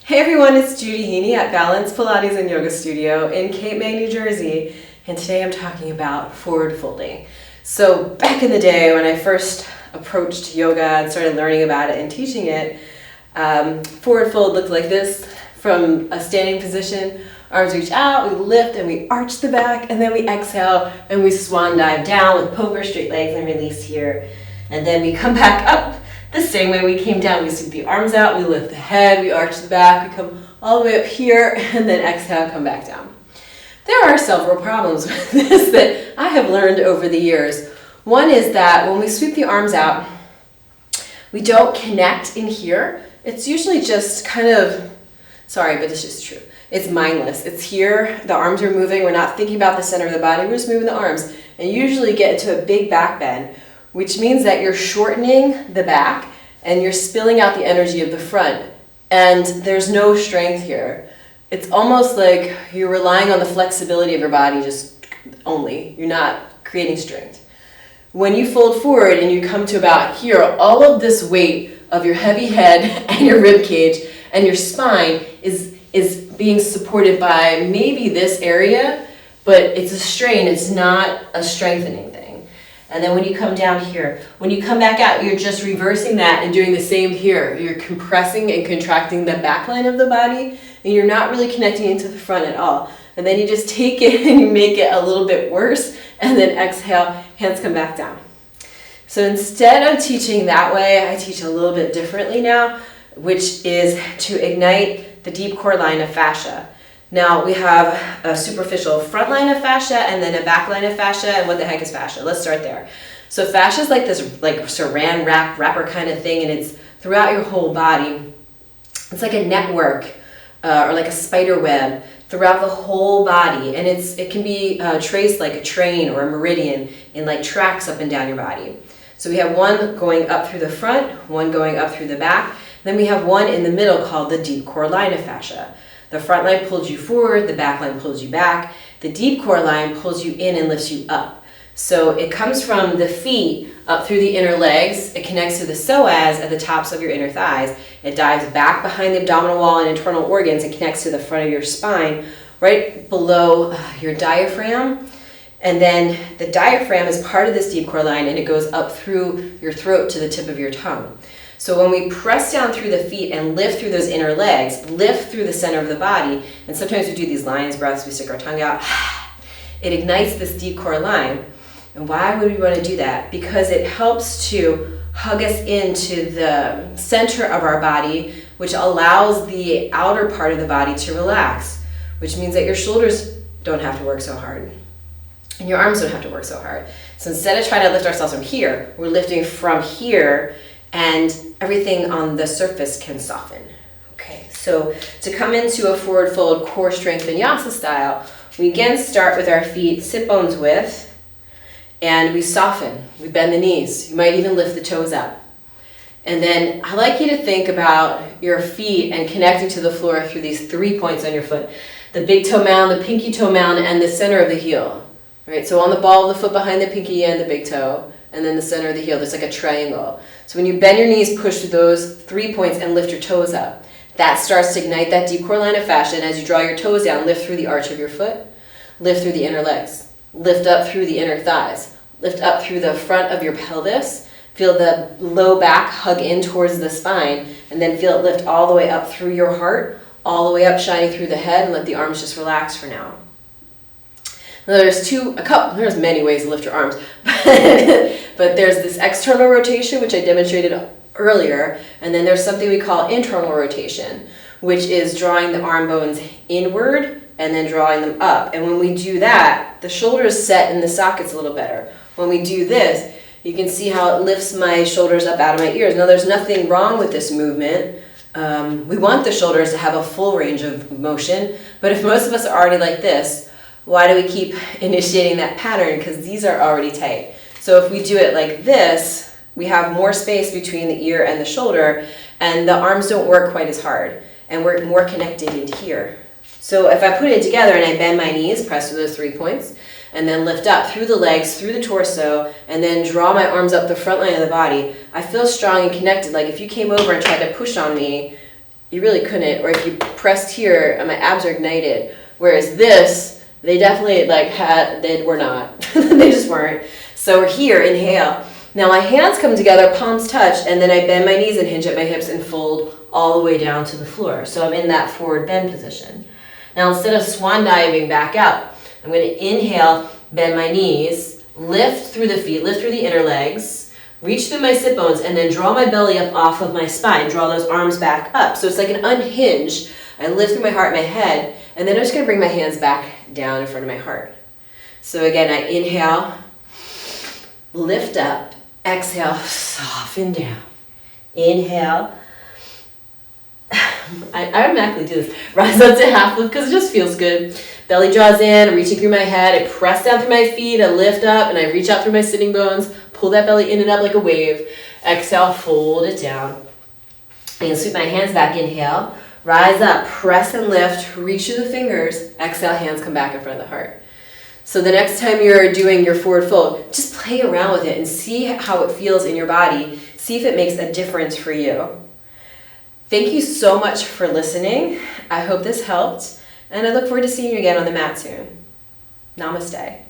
Hey everyone, it's Judy Heaney at Balance Pilates and Yoga Studio in Cape May, New Jersey, and today I'm talking about forward folding. So back in the day when I first approached yoga and started learning about it and teaching it, forward fold looked like this from a standing position. Arms reach out, we lift and we arch the back, and then we exhale and we swan dive down with poker straight legs and release here. And then we come back up the same way we came down. We sweep the arms out, we lift the head, we arch the back, we come all the way up here, and then exhale, come back down. There are several problems with this that I have learned over the years. One is that when we sweep the arms out, we don't connect in here. It's usually just kind of, sorry, but it's just true. It's mindless. It's here, the arms are moving, we're not thinking about the center of the body, we're just moving the arms. And you usually get into a big back bend, which means that you're shortening the back and you're spilling out the energy of the front. And there's no strength here. It's almost like you're relying on the flexibility of your body just only. You're not creating strength. When you fold forward and you come to about here, all of this weight of your heavy head and your rib cage and your spine is being supported by maybe this area, but it's a strain, it's not a strengthening thing. And then when you come down here, when you come back out, you're just reversing that and doing the same here. You're compressing and contracting the back line of the body, and you're not really connecting into the front at all. And then you just take it and you make it a little bit worse, and then exhale, hands come back down. So instead of teaching that way, I teach a little bit differently now, which is to ignite the deep core line of fascia. Now we have a superficial front line of fascia and then a back line of fascia, and what the heck is fascia? Let's start there. So fascia is like this saran wrapper kind of thing, and it's throughout your whole body. It's like a network or like a spider web throughout the whole body, and it can be traced like a train or a meridian in like tracks up and down your body. So we have one going up through the front, one going up through the back, then we have one in the middle called the deep core line of fascia. The front line pulls you forward, the back line pulls you back. The deep core line pulls you in and lifts you up. So it comes from the feet up through the inner legs. It connects to the psoas at the tops of your inner thighs. It dives back behind the abdominal wall and internal organs and connects to the front of your spine, right below your diaphragm. And then the diaphragm is part of this deep core line, and it goes up through your throat to the tip of your tongue. So when we press down through the feet and lift through those inner legs, lift through the center of the body, and sometimes we do these lion's breaths, we stick our tongue out, it ignites this deep core line. And why would we want to do that? Because it helps to hug us into the center of our body, which allows the outer part of the body to relax, which means that your shoulders don't have to work so hard. And your arms don't have to work so hard. So instead of trying to lift ourselves from here, we're lifting from here, and everything on the surface can soften. Okay, so to come into a forward fold core strength vinyasa style, we again start with our feet sit bones width, and we soften. We bend the knees. You might even lift the toes up. And then I like you to think about your feet and connecting to the floor through these 3 points on your foot. The big toe mound, the pinky toe mound, and the center of the heel. Right, so on the ball of the foot behind the pinky and the big toe, and then the center of the heel, there's like a triangle. So when you bend your knees, push through those 3 points and lift your toes up. That starts to ignite that deep core line of fascia, and as you draw your toes down, lift through the arch of your foot, lift through the inner legs, lift up through the inner thighs, lift up through the front of your pelvis, feel the low back hug in towards the spine, and then feel it lift all the way up through your heart, all the way up shining through the head, and let the arms just relax for now. Now there's many ways to lift your arms, but there's this external rotation, which I demonstrated earlier, and then there's something we call internal rotation, which is drawing the arm bones inward and then drawing them up. And when we do that, the shoulders set in the sockets a little better. When we do this, you can see how it lifts my shoulders up out of my ears. Now there's nothing wrong with this movement. We want the shoulders to have a full range of motion, but if most of us are already like this, why do we keep initiating that pattern? Because these are already tight. So if we do it like this, we have more space between the ear and the shoulder, and the arms don't work quite as hard, and we're more connected into here. So if I put it together and I bend my knees, press through those 3 points, and then lift up through the legs, through the torso, and then draw my arms up the front line of the body, I feel strong and connected. Like if you came over and tried to push on me, you really couldn't, or if you pressed here, and my abs are ignited. Whereas this, they definitely they were not. They just weren't. So we're here, inhale. Now my hands come together, palms touch, and then I bend my knees and hinge at my hips and fold all the way down to the floor. So I'm in that forward bend position. Now instead of swan diving back out, I'm going to inhale, bend my knees, lift through the feet, lift through the inner legs, reach through my sit bones, and then draw my belly up off of my spine. Draw those arms back up. So it's like an unhinge. I lift through my heart and my head, and then I'm just going to bring my hands back down in front of my heart. So again, I inhale, lift up, exhale, soften down. Inhale. I automatically do this. Rise up to half lift because it just feels good. Belly draws in, I'm reaching through my head. I press down through my feet, I lift up, and I reach out through my sitting bones. Pull that belly in and up like a wave. Exhale, fold it down. I can sweep my hands back, inhale. Rise up, press and lift, reach through the fingers. Exhale, hands come back in front of the heart. So the next time you're doing your forward fold, just play around with it and see how it feels in your body. See if it makes a difference for you. Thank you so much for listening. I hope this helped, and I look forward to seeing you again on the mat soon. Namaste.